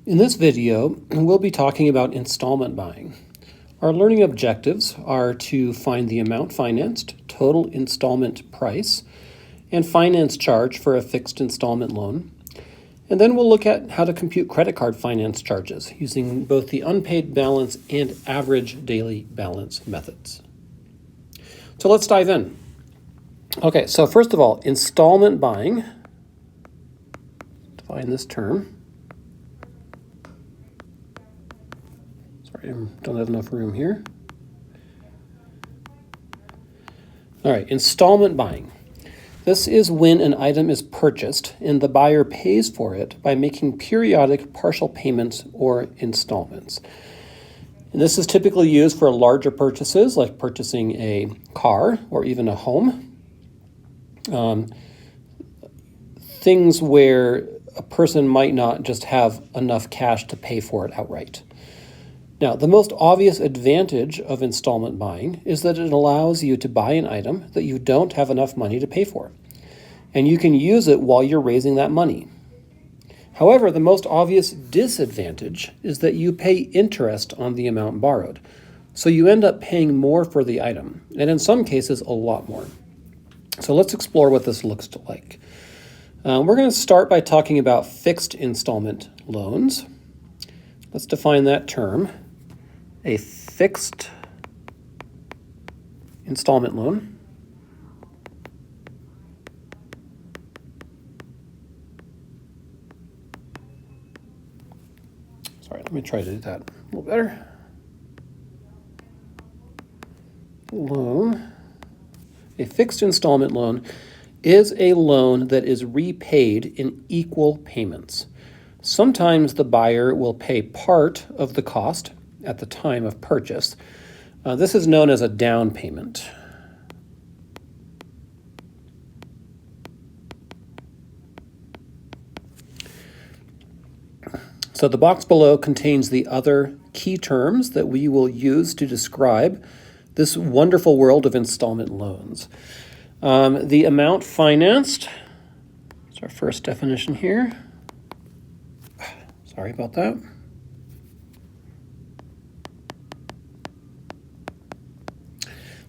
In this video, we'll be talking about installment buying. Our learning objectives are to find the amount financed, total installment price, and finance charge for a fixed installment loan. And then we'll look at how to compute credit card finance charges using both the unpaid balance and average daily balance methods. So let's dive in. Okay, so first of all, installment buying. Define this term. Sorry, I don't have enough room here. All right, installment buying. This is when an item is purchased and the buyer pays for it by making periodic partial payments or installments. And this is typically used for larger purchases like purchasing a car or even a home. Things where a person might not just have enough cash to pay for it outright. Now, the most obvious advantage of installment buying is that it allows you to buy an item that you don't have enough money to pay for, and you can use it while you're raising that money. However, the most obvious disadvantage is that you pay interest on the amount borrowed, so you end up paying more for the item, and in some cases, a lot more. So let's explore what this looks like. We're going to start by talking about fixed installment loans. Let's define that term. A fixed installment loan let me try to do that a little better. A fixed installment loan is a loan that is repaid in equal payments. Sometimes the buyer will pay part of the cost at the time of purchase. This is known as a down payment. So the box below contains the other key terms that we will use to describe this wonderful world of installment loans. The amount financed is our first definition here. Sorry about that.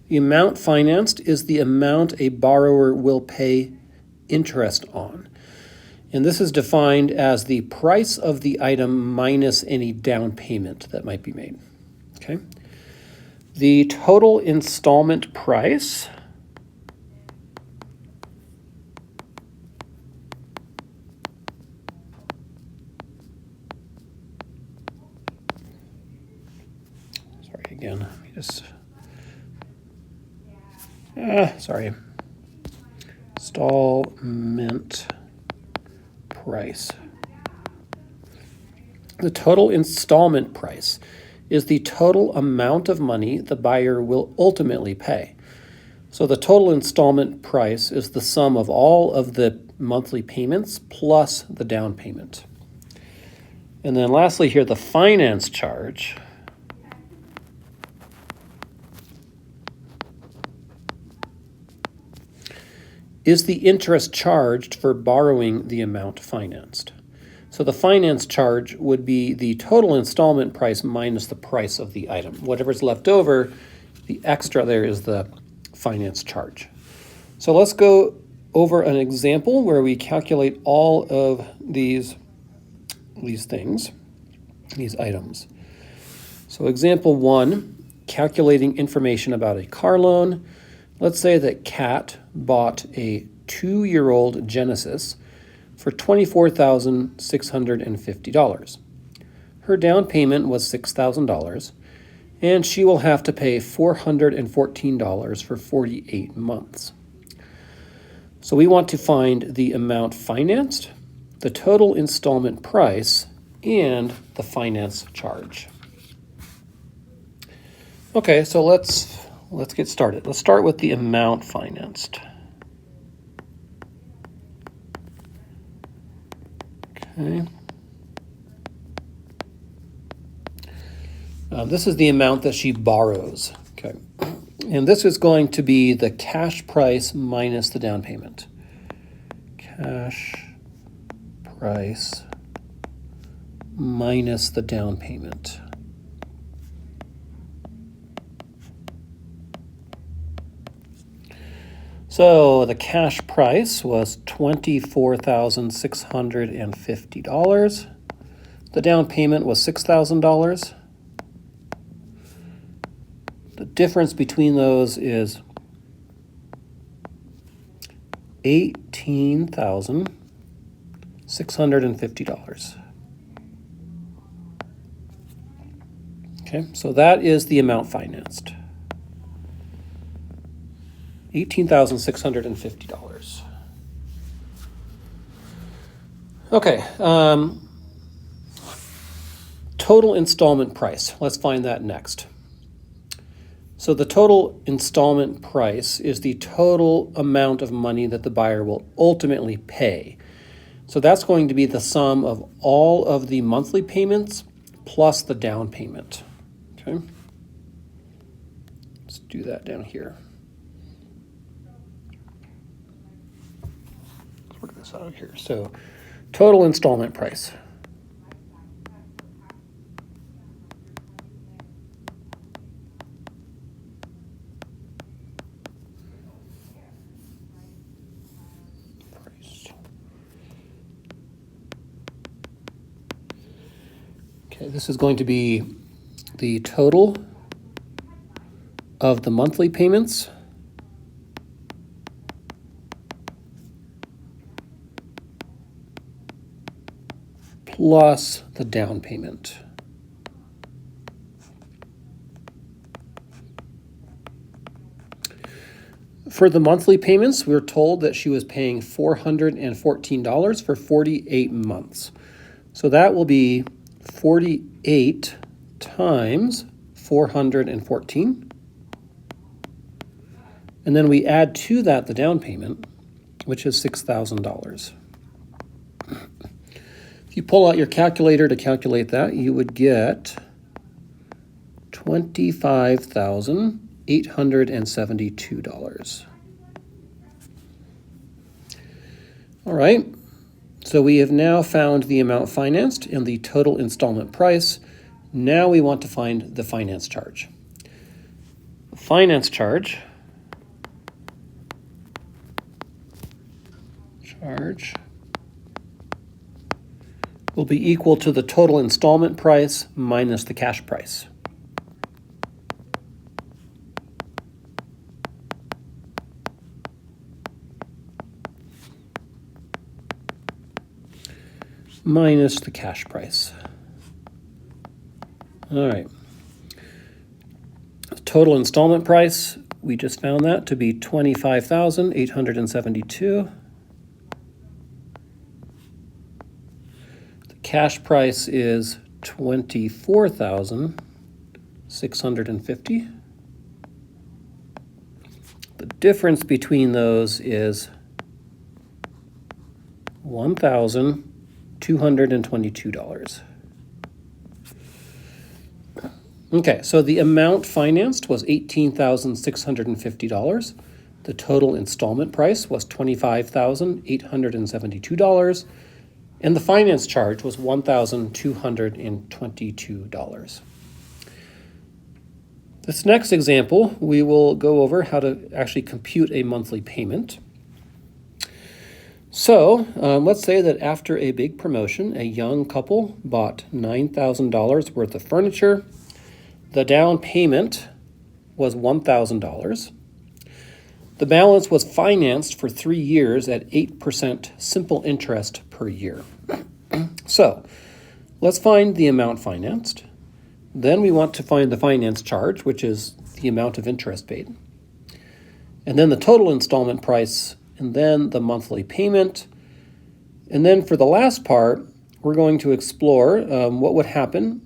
The amount financed is the amount a borrower will pay interest on. And this is defined as the price of the item minus any down payment that might be made. Okay. The total installment price again, let me just, installment price. The total installment price is the total amount of money the buyer will ultimately pay. So the total installment price is the sum of all of the monthly payments plus the down payment. And then lastly here, the finance charge is the interest charged for borrowing the amount financed. So the finance charge would be the total installment price minus the price of the item. Whatever's left over, the extra there is the finance charge. So let's go over an example where we calculate all of these things, these items. So example 1, calculating information about a car loan. Let's say that Kat bought a 2-year-old Genesis for $24,650. Her down payment was $6,000, and she will have to pay $414 for 48 months. So we want to find the amount financed, the total installment price, and the finance charge. Okay, so let's get started. Let's start with the amount financed. Okay. This is the amount that she borrows. Okay. And this is going to be the cash price minus the down payment. Cash price minus the down payment. So the cash price was $24,650. The down payment was $6,000. The difference between those is $18,650. Okay, so that is the amount financed. $18,650. Okay, total installment price. Let's find that next. So the total installment price is the total amount of money that the buyer will ultimately pay. So that's going to be the sum of all of the monthly payments plus the down payment. Okay, let's do that down here. Let's work this out here. So total installment price. Okay, this is going to be the total of the monthly payments plus the down payment. For the monthly payments, we're told that she was paying $414 for 48 months. So that will be 48 times 414. And then we add to that the down payment, which is $6,000. If you pull out your calculator to calculate that, you would get $25,872. All right, so we have now found the amount financed and the total installment price. Now we want to find the finance charge. The finance charge will be equal to the total installment price minus the cash price. Minus the cash price. All right. Total installment price, we just found that to be $25,872. The cash price is $24,650. The difference between those is $1,222. Okay, so the amount financed was $18,650. The total installment price was $25,872. And the finance charge was $1,222. This next example, we will go over how to actually compute a monthly payment. So let's say that after a big promotion, a young couple bought $9,000 worth of furniture. The down payment was $1,000. The balance was financed for 3 years at 8% simple interest per year. So let's find the amount financed. Then we want to find the finance charge, which is the amount of interest paid. And then the total installment price, and then the monthly payment. And then for the last part, we're going to explore what would happen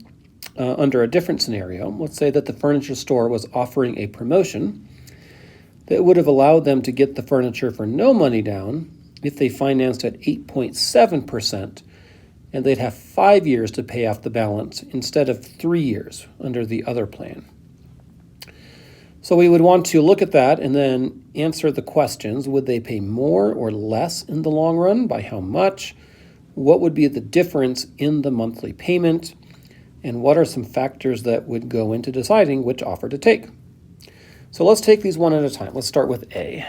under a different scenario. Let's say that the furniture store was offering a promotion that would have allowed them to get the furniture for no money down if they financed at 8.7%, and they'd have 5 years to pay off the balance instead of 3 years under the other plan. So we would want to look at that and then answer the questions. Would they pay more or less in the long run? By how much? what would be the difference in the monthly payment, and what are some factors that would go into deciding which offer to take. So let's take these one at a time. Let's start with A.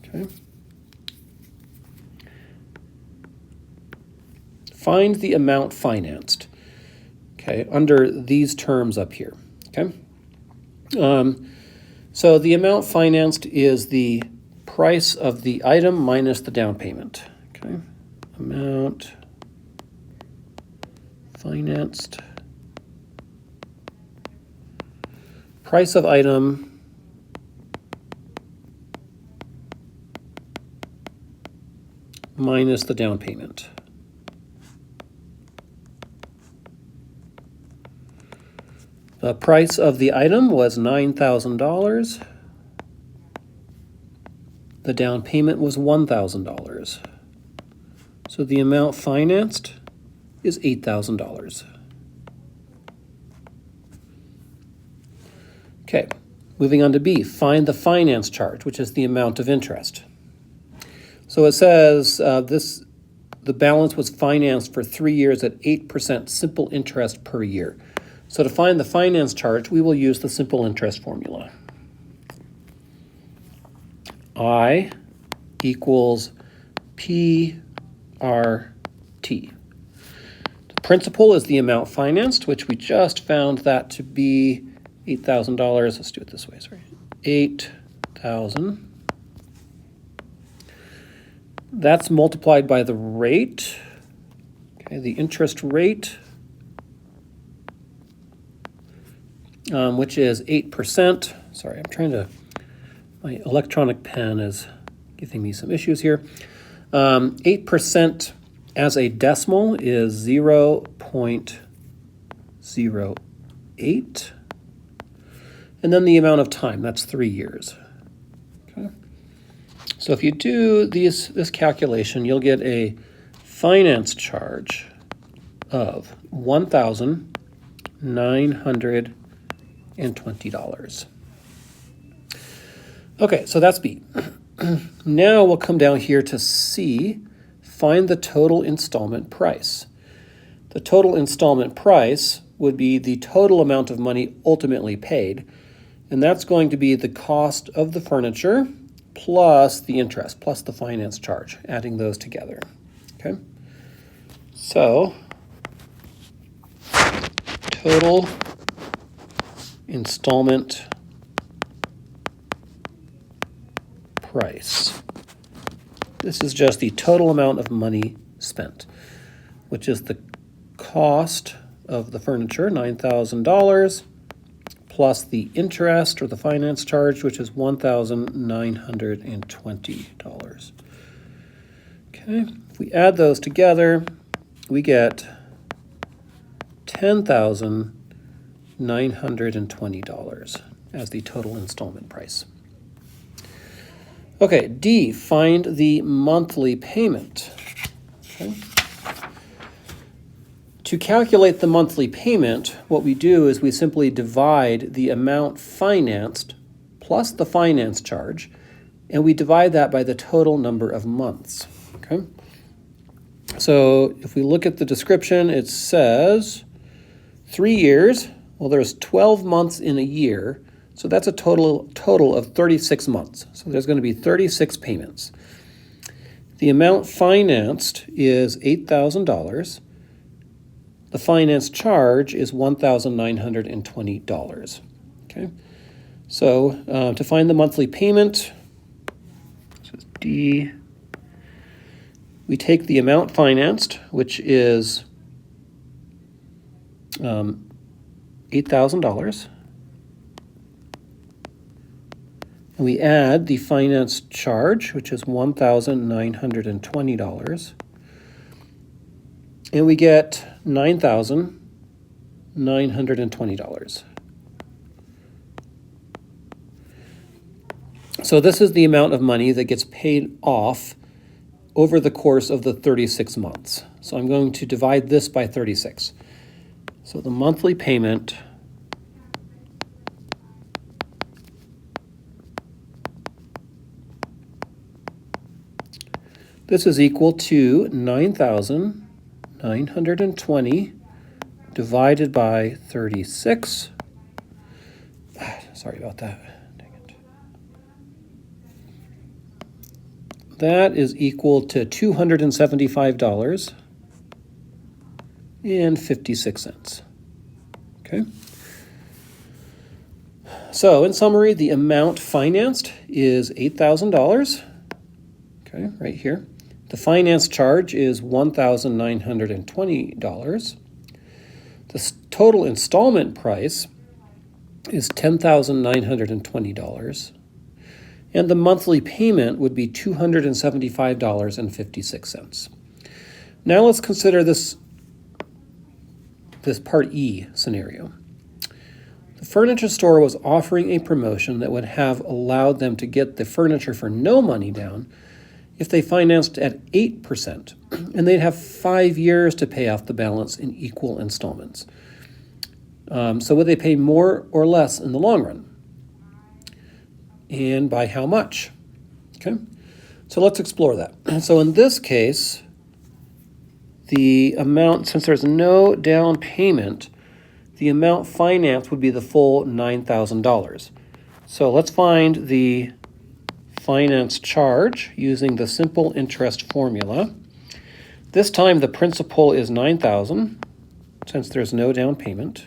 Okay. Find the amount financed, okay, under these terms up here, okay? So the amount financed is the price of the item minus the down payment, okay? Amount financed, price of item minus the down payment. The price of the item was $9,000. The down payment was $1,000. So the amount financed is $8,000. Okay, moving on to B, find the finance charge, which is the amount of interest. So it says the balance was financed for 3 years at 8% simple interest per year. So to find the finance charge, we will use the simple interest formula. I equals PRT. The principal is the amount financed, which we just found that to be $8,000. Let's do it this way, sorry. 8,000. That's multiplied by the rate, okay, the interest rate, which is 8%. Sorry, my electronic pen is giving me some issues here. 8% as a decimal is 0.08. And then the amount of time, that's 3 years. Okay. So if you do this calculation, you'll get a finance charge of $1,920. Okay, so that's B. Now we'll come down here to C, find the total installment price. The total installment price would be the total amount of money ultimately paid, and that's going to be the cost of the furniture plus the interest, plus the finance charge, adding those together. Okay? So, total installment price. This is just the total amount of money spent, which is the cost of the furniture, $9,000, plus the interest or the finance charge, which is $1,920. Okay, if we add those together, we get $10,920 as the total installment price. Okay, D, find the monthly payment. Okay. To calculate the monthly payment, what we do is we simply divide the amount financed plus the finance charge, and we divide that by the total number of months. Okay. So if we look at the description, it says 3 years. Well, there's 12 months in a year, so that's a total of 36 months. So there's going to be 36 payments. The amount financed is $8,000. The finance charge is $1,920. Okay, so to find the monthly payment, this is D. We take the amount financed, which is $8,000, and we add the finance charge, which is $1,920, and we get $9,920. So this is the amount of money that gets paid off over the course of the 36 months. So I'm going to divide this by 36. So the monthly payment This is equal to 9,920 divided by 36. Sorry about that. Dang it. That is equal to $275.56. Okay. So in summary, the amount financed is $8,000. Okay, right here. The finance charge is $1,920. The total installment price is $10,920. And the monthly payment would be $275.56. Now let's consider this Part E scenario. The furniture store was offering a promotion that would have allowed them to get the furniture for no money down if they financed at 8%, and they'd have 5 years to pay off the balance in equal installments. So would they pay more or less in the long run? And by how much? Okay, so let's explore that. So in this case, the amount, since there's no down payment, the amount financed would be the full $9,000. So let's find the finance charge using the simple interest formula. This time the principal is $9,000 since there's no down payment.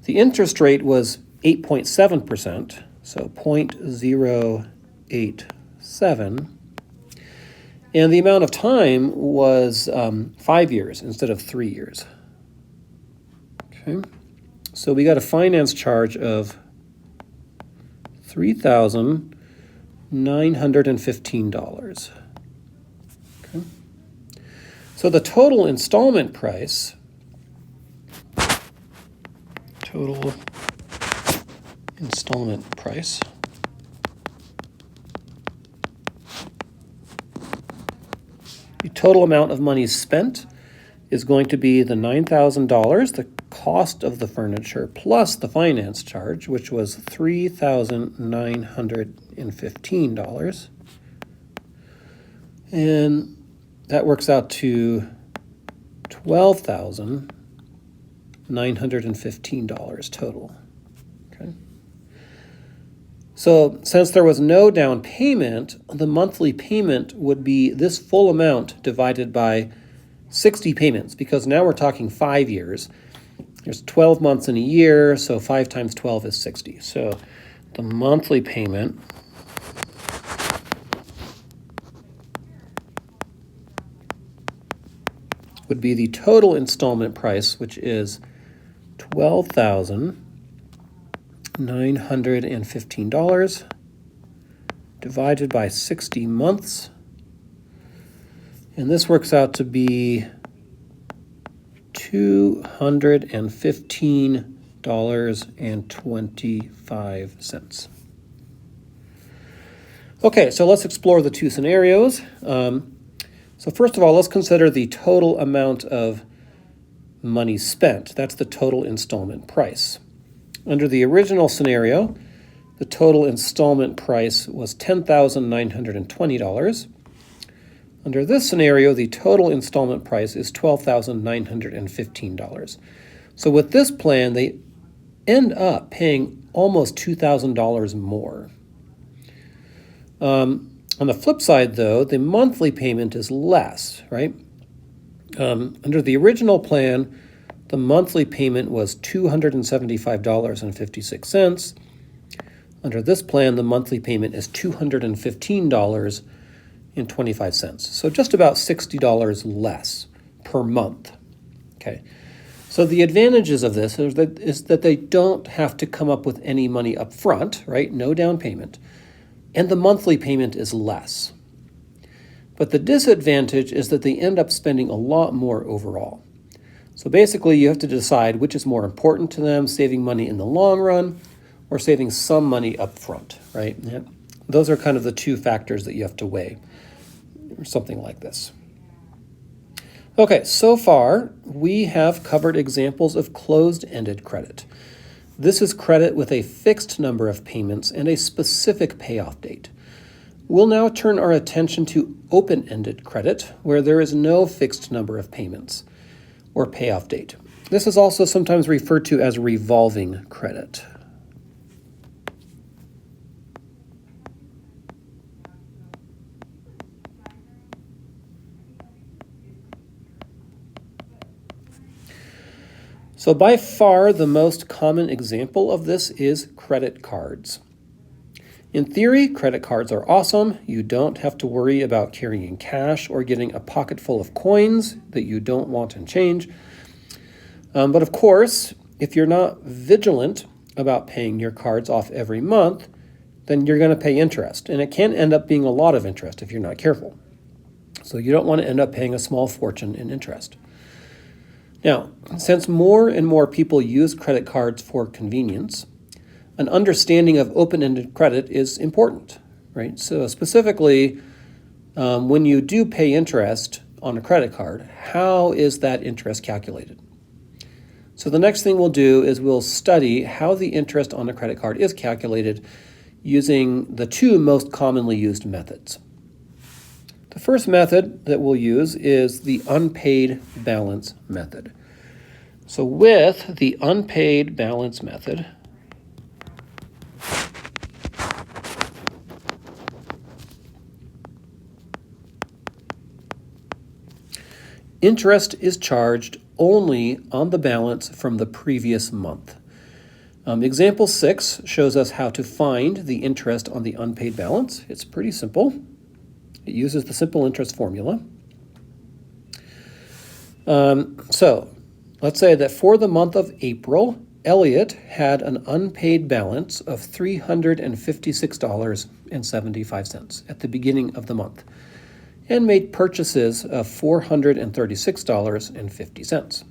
The interest rate was 8.7%, so 0.087. And the amount of time was 5 years instead of 3 years. Okay, so we got a finance charge of $3,915. Okay, so the total installment price, the total amount of money spent is going to be the $9,000, the cost of the furniture, plus the finance charge, which was $3,915. And that works out to $12,915 total. Okay. So since there was no down payment, the monthly payment would be this full amount divided by 60 payments, because now we're talking 5 years. There's 12 months in a year, so 5 times 12 is 60. So the monthly payment would be the total installment price, which is $12,915 divided by 60 months. And this works out to be $215.25. Okay, so let's explore the two scenarios. So first of all, let's consider the total amount of money spent. That's the total installment price. Under the original scenario, the total installment price was $10,920. Under this scenario, the total installment price is $12,915. So with this plan, they end up paying almost $2,000 more. On the flip side, though, the monthly payment is less, right? Under the original plan, the monthly payment was $275.56. Under this plan, the monthly payment is $215.25. So just about $60 less per month. Okay. So the advantages of this is that they don't have to come up with any money up front, right? No down payment. And the monthly payment is less. But the disadvantage is that they end up spending a lot more overall. So basically, you have to decide which is more important to them, saving money in the long run or saving some money up front, right? Yeah. Those are kind of the two factors that you have to weigh, or something like this. Okay, so far, we have covered examples of closed-ended credit. This is credit with a fixed number of payments and a specific payoff date. We'll now turn our attention to open-ended credit, where there is no fixed number of payments or payoff date. This is also sometimes referred to as revolving credit. So by far, the most common example of this is credit cards. In theory, credit cards are awesome. You don't have to worry about carrying cash or getting a pocket full of coins that you don't want in change. But of course, if you're not vigilant about paying your cards off every month, then you're going to pay interest. And it can end up being a lot of interest if you're not careful. So you don't want to end up paying a small fortune in interest. Now, since more and more people use credit cards for convenience, an understanding of open-ended credit is important, right? So specifically, when you do pay interest on a credit card, how is that interest calculated? So the next thing we'll do is we'll study how the interest on a credit card is calculated using the two most commonly used methods. The first method that we'll use is the unpaid balance method. So with the unpaid balance method, interest is charged only on the balance from the previous month. Example 6 shows us how to find the interest on the unpaid balance. It's pretty simple. It uses the simple interest formula. So let's say that for the month of April, Elliot had an unpaid balance of $356.75 at the beginning of the month and made purchases of $436.50.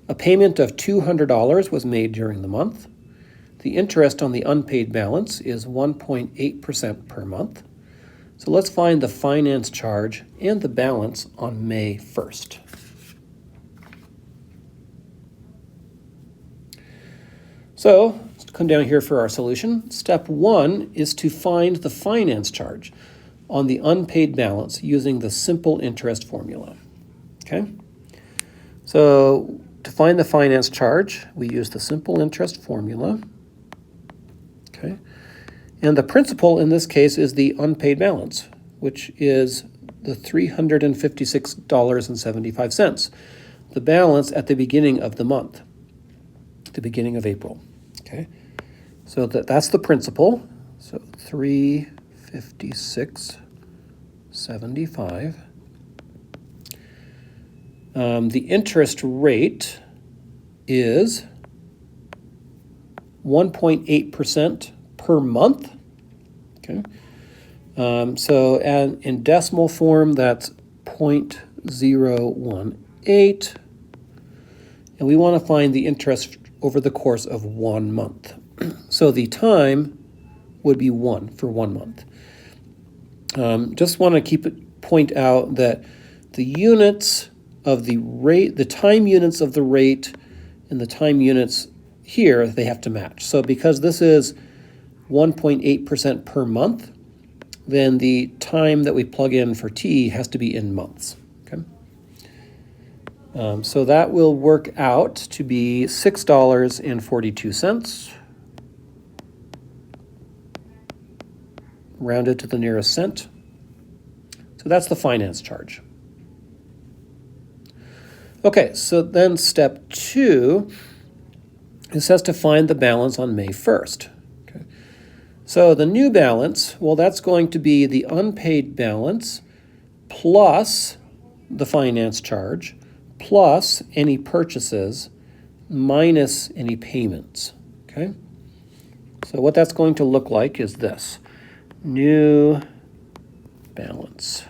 A payment of $200 was made during the month. The interest on the unpaid balance is 1.8% per month. So let's find the finance charge and the balance on May 1st. So let's come down here for our solution. Step 1 is to find the finance charge on the unpaid balance using the simple interest formula. Okay? So to find the finance charge, we use the simple interest formula. Okay? And the principal in this case is the unpaid balance, which is the $356.75, the balance at the beginning of the month, the beginning of April. Okay, so that's the principal. So $356.75. The interest rate is 1.8% per month. Okay, so and in decimal form, that's 0.018. And we want to find the interest over the course of 1 month. So the time would be 1 for 1 month. Just want to point out that the units of the rate, the time units of the rate and the time units here, they have to match. So because this is 1.8% per month, then the time that we plug in for t has to be in months. Okay. So that will work out to be $6.42, rounded to the nearest cent. So that's the finance charge. Okay, so then step 2, it says to find the balance on May 1st. Okay. So the new balance, well, that's going to be the unpaid balance plus the finance charge plus any purchases minus any payments. Okay? So what that's going to look like is this. New balance.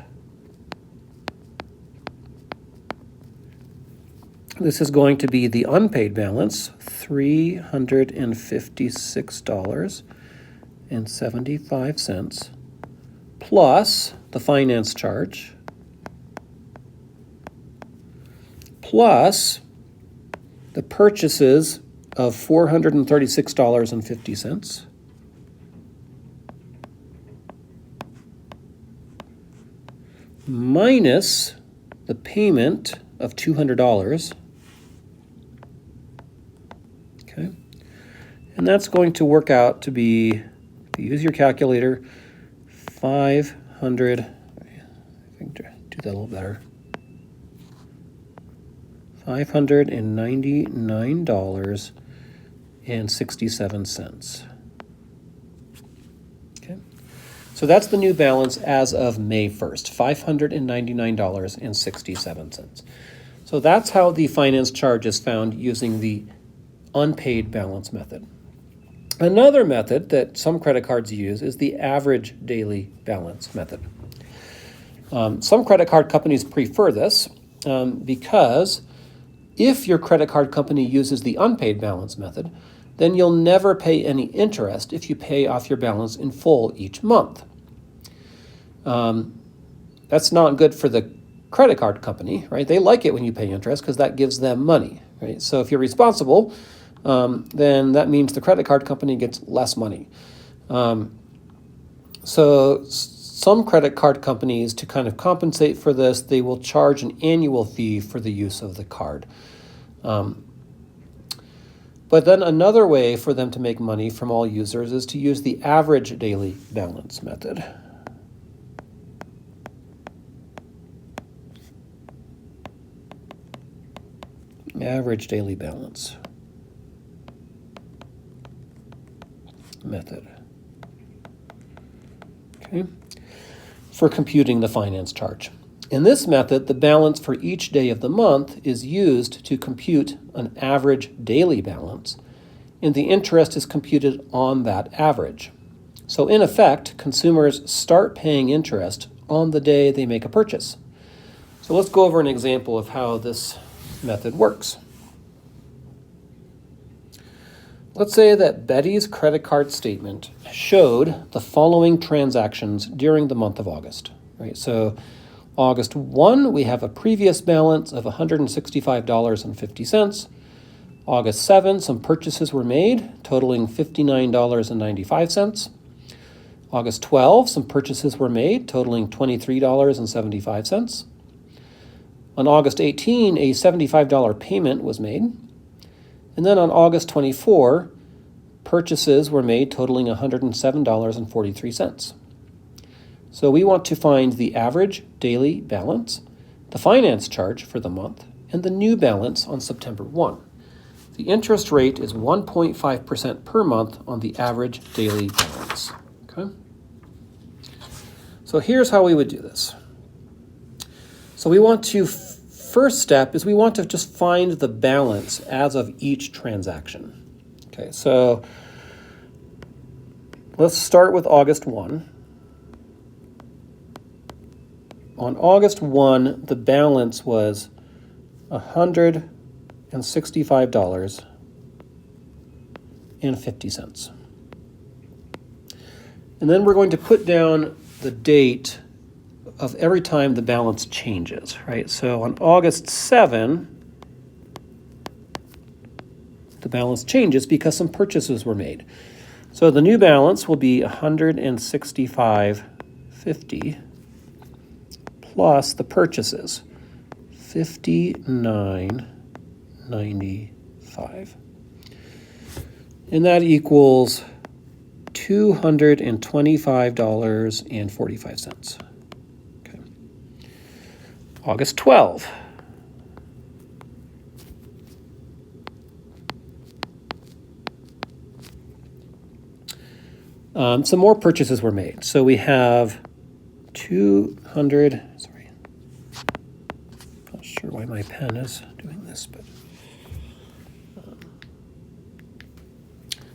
This is going to be the unpaid balance, $356.75, plus the finance charge, plus the purchases of $436.50, minus the payment of $200. Okay. And that's going to work out to be, if you use your calculator, 500, I think do that a little better. $599.67. Okay. So that's the new balance as of May 1st, $599.67. So that's how the finance charge is found using the unpaid balance method. Another method that some credit cards use is the average daily balance method. Some credit card companies prefer this because if your credit card company uses the unpaid balance method, then you'll never pay any interest if you pay off your balance in full each month. That's not good for the credit card company, right? They like it when you pay interest because that gives them money, right? So if you're responsible, then that means the credit card company gets less money. So some credit card companies, to kind of compensate for this, they will charge an annual fee for the use of the card. But then another way for them to make money from all users is to use the average daily balance method. Average daily balance method. Okay. For computing the finance charge. In this method, the balance for each day of the month is used to compute an average daily balance, and the interest is computed on that average. So in effect, consumers start paying interest on the day they make a purchase. So let's go over an example of how this method works. Let's say that Betty's credit card statement showed the following transactions during the month of August. Right? So August 1, we have a previous balance of $165.50. August 7, some purchases were made, totaling $59.95. August 12, some purchases were made, totaling $23.75. On August 18, a $75 payment was made. And then on August 24, purchases were made totaling $107.43. So we want to find the average daily balance, the finance charge for the month, and the new balance on September 1. The interest rate is 1.5% per month on the average daily balance. Okay? So here's how we would do this. So we want to first step is we want to just find the balance as of each transaction. Okay, so let's start with August 1. On August 1, the balance was $165.50. And then we're going to put down the date of every time the balance changes, right? So on August 7, the balance changes because some purchases were made. So the new balance will be $165.50 plus the purchases, $59.95. And that equals $225.45. August 12. Some more purchases were made. So we have 200, sorry, not sure why my pen is doing this, but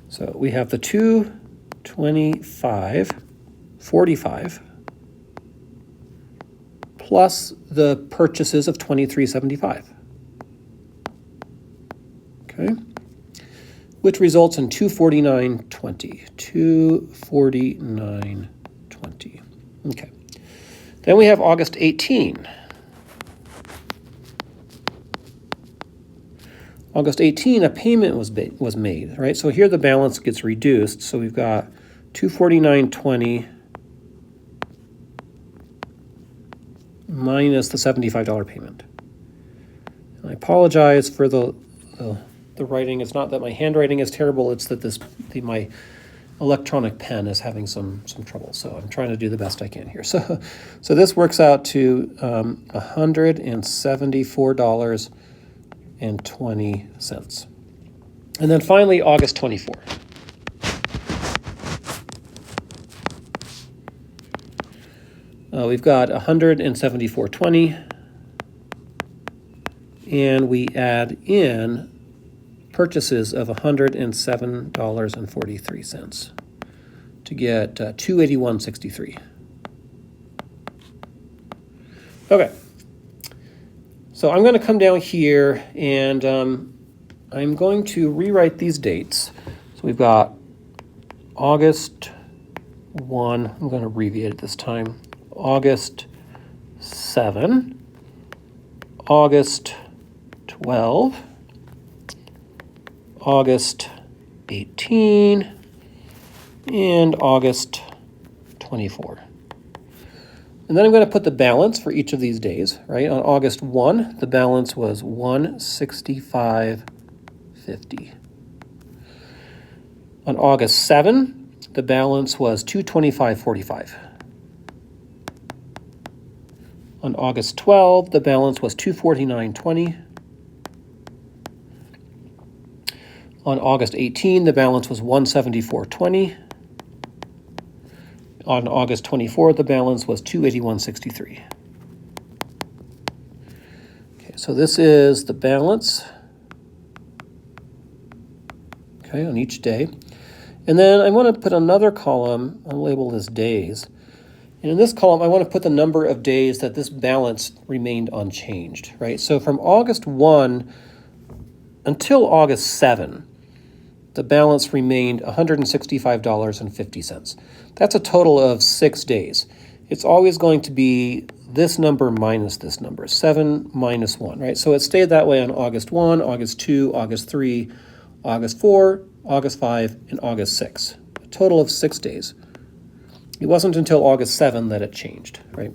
so we have the 225.45 plus the purchases of $23.75. Okay, which results in $249.20. $249.20. Okay. Then we have August 18. August 18, a payment was made, right? So here the balance gets reduced. So we've got $249.20 minus the $75 payment. And I apologize for the writing. It's not that my handwriting is terrible, it's that my electronic pen is having some trouble. So I'm trying to do the best I can here. So this works out to $174.20. And then finally, August 24. We've got $174.20, and we add in purchases of $107.43 to get $281.63. Okay, so I'm going to come down here and I'm going to rewrite these dates. So we've got August 1, I'm going to abbreviate it this time, August 7, August 12, August 18, and August 24. And then I'm going to put the balance for each of these days, right? On August 1, the balance was $165.50. On August 7, the balance was $225.45. On August 12, the balance was $249.20. On August 18, the balance was $174.20. On August 24, the balance was $281.63. Okay, so this is the balance, okay, on each day. And then I want to put another column, I'll label this days. And in this column, I want to put the number of days that this balance remained unchanged, right? So from August 1 until August 7, the balance remained $165.50. That's a total of 6 days. It's always going to be this number minus this number, 7 minus 1, right? So it stayed that way on August 1, August 2, August 3, August 4, August 5, and August 6. A total of 6 days. It wasn't until August 7 that it changed, right?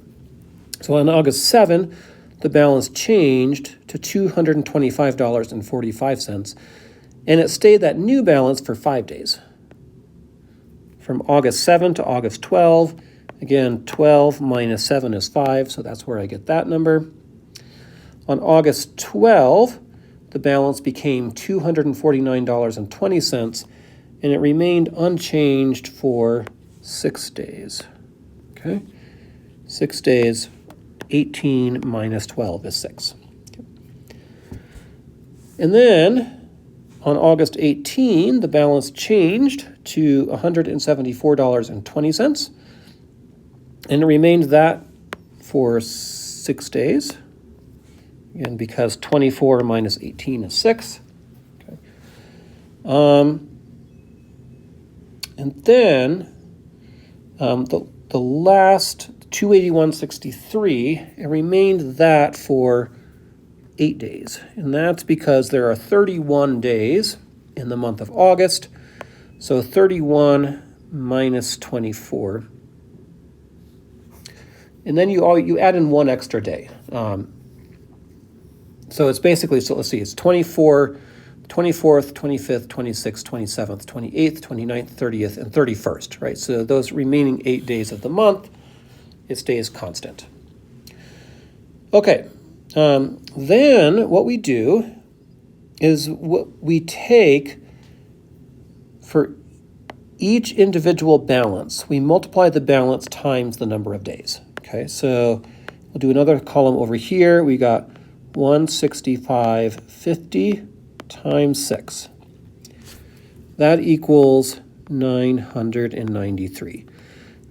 So on August 7, the balance changed to $225.45, and it stayed that new balance for 5 days. From August 7 to August 12, again, 12 minus 7 is 5, so that's where I get that number. On August 12, the balance became $249.20, and it remained unchanged for 6 days. Okay? 6 days, 18 minus 12 is 6. Okay. And then on August 18, the balance changed to $174.20, and it remained that for 6 days. Again, because 24 minus 18 is 6. Okay. And then the last $281.63, it remained that for 8 days. And that's because there are 31 days in the month of August. So 31 minus 24. And then you add in one extra day. So it's basically, so let's see, it's 24, 24th, 25th, 26th, 27th, 28th, 29th, 30th, and 31st, right? So those remaining 8 days of the month, it stays constant. Okay, then what we do is we take, for each individual balance, we multiply the balance times the number of days. Okay, so we'll do another column over here. We got 165.50 times 6. That equals 993.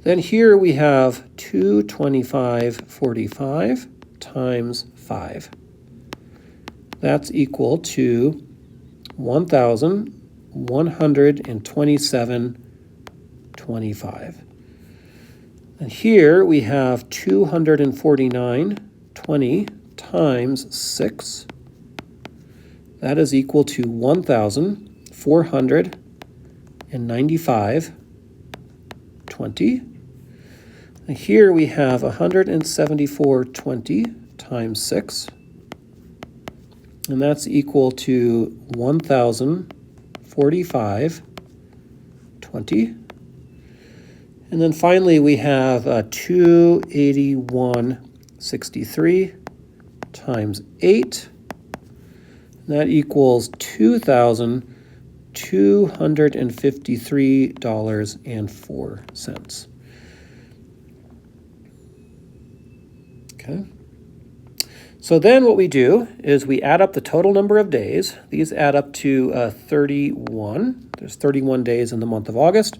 Then here we have 225.45 times 5. That's equal to 1,127.25. And here we have 249.20 times 6. That is equal to 1,495.20. Here we have 174.20 times 6, and that's equal to 1,045.20. And then finally we have 281.63 times 8. And that equals $2,253.04. Okay. So then what we do is we add up the total number of days. These add up to 31. There's 31 days in the month of August.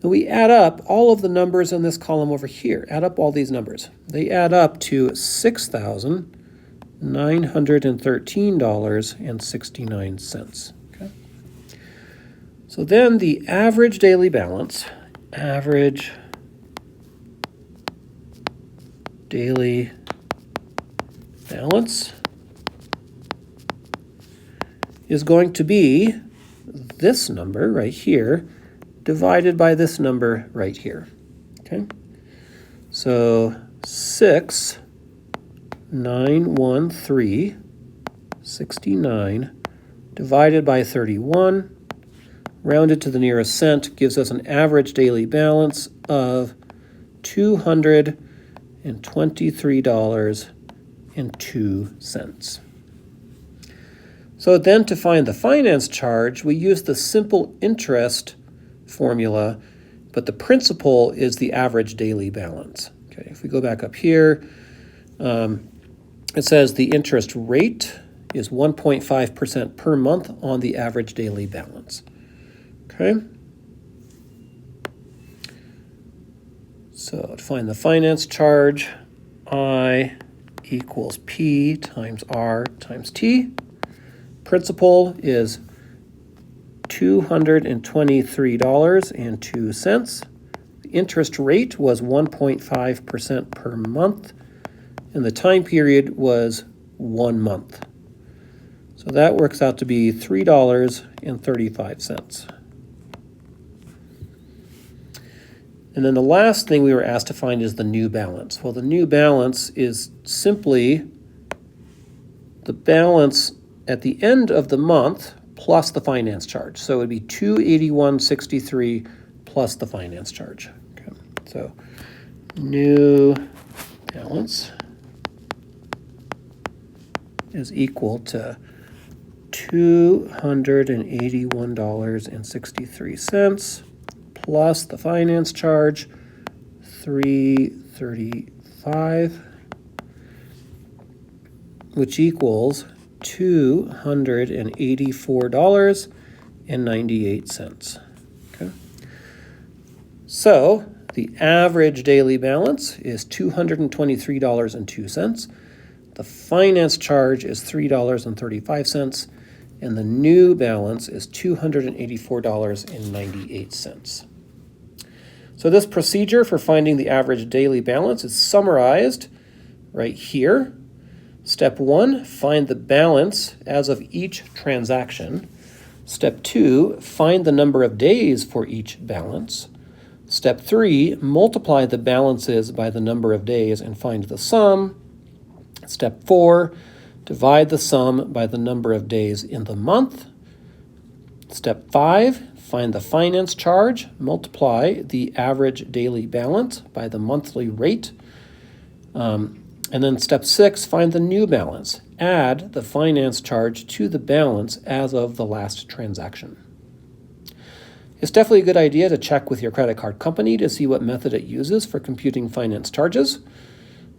And we add up all of the numbers in this column over here. Add up all these numbers. They add up to $6,913.69. Okay. So then the average daily balance, average daily balance is going to be this number right here divided by this number right here. Okay, so 6,913.69 divided by 31, rounded to the nearest cent, gives us an average daily balance of $223.02. So then to find the finance charge, we use the simple interest formula, but the principal is the average daily balance. Okay, if we go back up here, it says the interest rate is 1.5% per month on the average daily balance. Okay. So to find the finance charge, I equals P times R times T. Principal is $223.02. The interest rate was 1.5% per month, and the time period was 1 month. So that works out to be $3.35. And then the last thing we were asked to find is the new balance. Well, the new balance is simply the balance at the end of the month plus the finance charge. So it would be $281.63 plus the finance charge. Okay. So new balance is equal to $281.63 plus the finance charge, $335, which equals $284.98. Okay. So the average daily balance is $223.02. The finance charge is $3.35, and the new balance is $284.98. So this procedure for finding the average daily balance is summarized right here. Step 1, find the balance as of each transaction. Step 2, find the number of days for each balance. Step 3, multiply the balances by the number of days and find the sum. Step 4, divide the sum by the number of days in the month. Step 5, find the finance charge, multiply the average daily balance by the monthly rate. And then step 6, find the new balance. Add the finance charge to the balance as of the last transaction. It's definitely a good idea to check with your credit card company to see what method it uses for computing finance charges.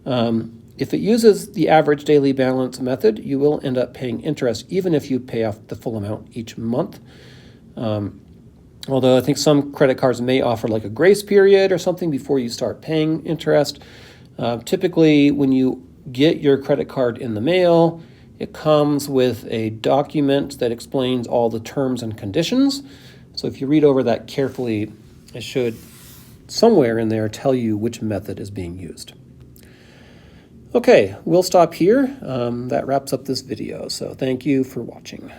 If it uses the average daily balance method, you will end up paying interest even if you pay off the full amount each month. Although I think some credit cards may offer like a grace period or something before you start paying interest. Typically, when you get your credit card in the mail, it comes with a document that explains all the terms and conditions. So if you read over that carefully, it should somewhere in there tell you which method is being used. Okay, we'll stop here. That wraps up this video. So thank you for watching.